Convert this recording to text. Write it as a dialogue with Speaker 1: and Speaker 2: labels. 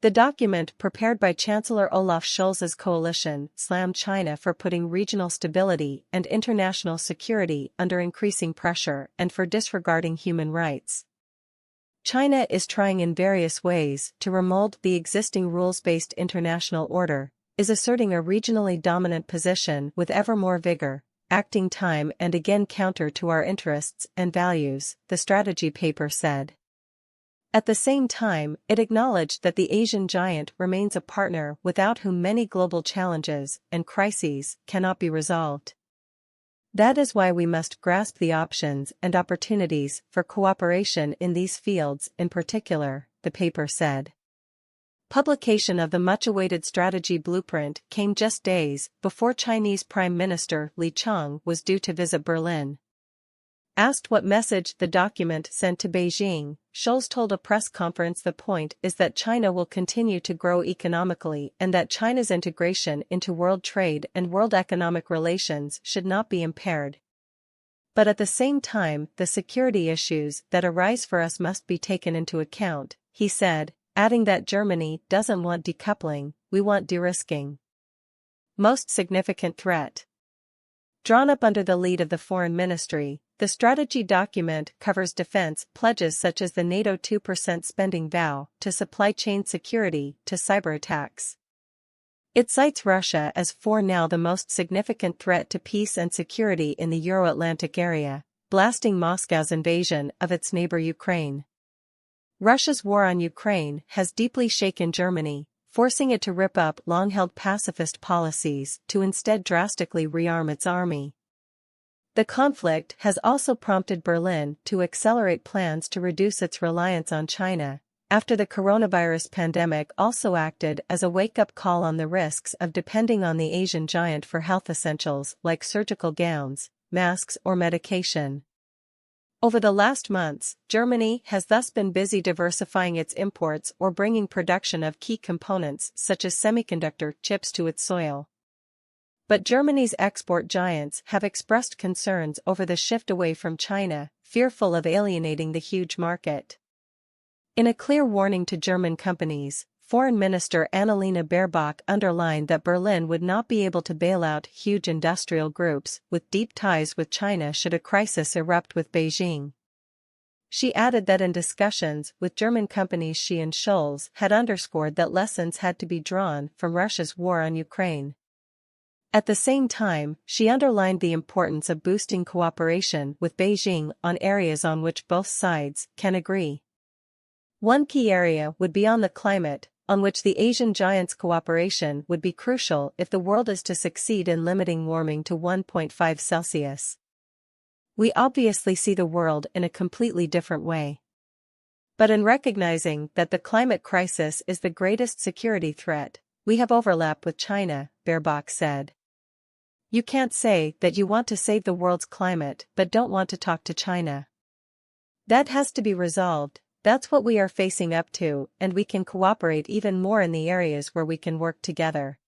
Speaker 1: The document prepared by Chancellor Olaf Scholz's coalition slammed China for putting regional stability and international security under increasing pressure and for disregarding human rights. China is trying in various ways to remold the existing rules-based international order, is asserting a regionally dominant position with ever more vigor, acting time and again counter to our interests and values, the strategy paper said. At the same time, it acknowledged that the Asian giant remains a partner without whom many global challenges and crises cannot be resolved. That is why we must grasp the options and opportunities for cooperation in these fields in particular, the paper said. Publication of the much-awaited strategy blueprint came just days before Chinese Prime Minister Li Qiang was due to visit Berlin. Asked what message the document sent to Beijing, Scholz told a press conference the point is that China will continue to grow economically and that China's integration into world trade and world economic relations should not be impaired. But at the same time, the security issues that arise for us must be taken into account, he said, adding that Germany doesn't want decoupling, we want de-risking. Most significant threat. Drawn up under the lead of the Foreign Ministry, the strategy document covers defense pledges such as the NATO 2% spending vow to supply chain security to cyber attacks. It cites Russia as for now the most significant threat to peace and security in the Euro-Atlantic area, blasting Moscow's invasion of its neighbor Ukraine. Russia's war on Ukraine has deeply shaken Germany, forcing it to rip up long-held pacifist policies to instead drastically rearm its army. The conflict has also prompted Berlin to accelerate plans to reduce its reliance on China, after the coronavirus pandemic also acted as a wake-up call on the risks of depending on the Asian giant for health essentials like surgical gowns, masks or medication. Over the last months, Germany has thus been busy diversifying its imports or bringing production of key components such as semiconductor chips to its soil. But Germany's export giants have expressed concerns over the shift away from China, fearful of alienating the huge market. In a clear warning to German companies, Foreign Minister Annalena Baerbock underlined that Berlin would not be able to bail out huge industrial groups with deep ties with China should a crisis erupt with Beijing. She added that in discussions with German companies she and Scholz had underscored that lessons had to be drawn from Russia's war on Ukraine. At the same time, she underlined the importance of boosting cooperation with Beijing on areas on which both sides can agree. One key area would be on the climate, on which the Asian giant's cooperation would be crucial if the world is to succeed in limiting warming to 1.5 Celsius. We obviously see the world in a completely different way. But in recognizing that the climate crisis is the greatest security threat, we have overlap with China, Baerbock said. You can't say that you want to save the world's climate but don't want to talk to China. That has to be resolved. That's what we are facing up to, and we can cooperate even more in the areas where we can work together.